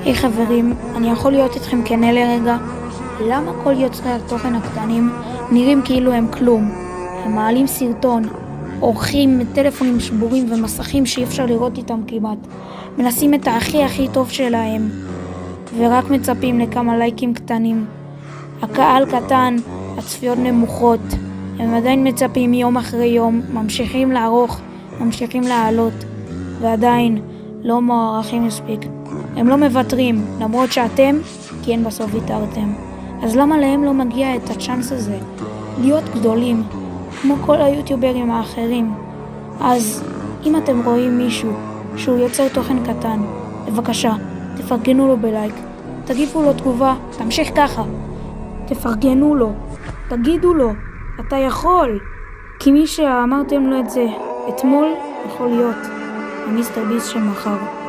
היי חברים, אני יכול להיות איתכם כנה לרגע? למה כל יוצרי התוכן הקטנים נראים כאילו הם כלום? הם מעלים סרטון, עורכים טלפונים שבורים ומסכים שאי אפשר לראות איתם כמעט, מנסים את הכי טוב שלהם ורק מצפים לכמה לייקים קטנים. הקהל קטן, הצפיות נמוכות, הם עדיין מצפים יום אחרי יום, ממשיכים לערוך, ממשיכים לעלות ועדיין לא מוערכים מספיק. הם לא מוותרים, למרות שאתם כן בסוף ויתרתם. אז למה להם לא מגיע את הצ'אנס הזה? להיות גדולים, כמו כל היוטיוברים האחרים. אז אם אתם רואים מישהו שהוא יוצר תוכן קטן, בבקשה, תפרגנו לו בלייק, תגיבו לו תגובה, תמשיך ככה. תפרגנו לו, תגידו לו, אתה יכול. כי מי שאמרתם לו את זה אתמול יכול להיות המיסטר ביסט של מחר.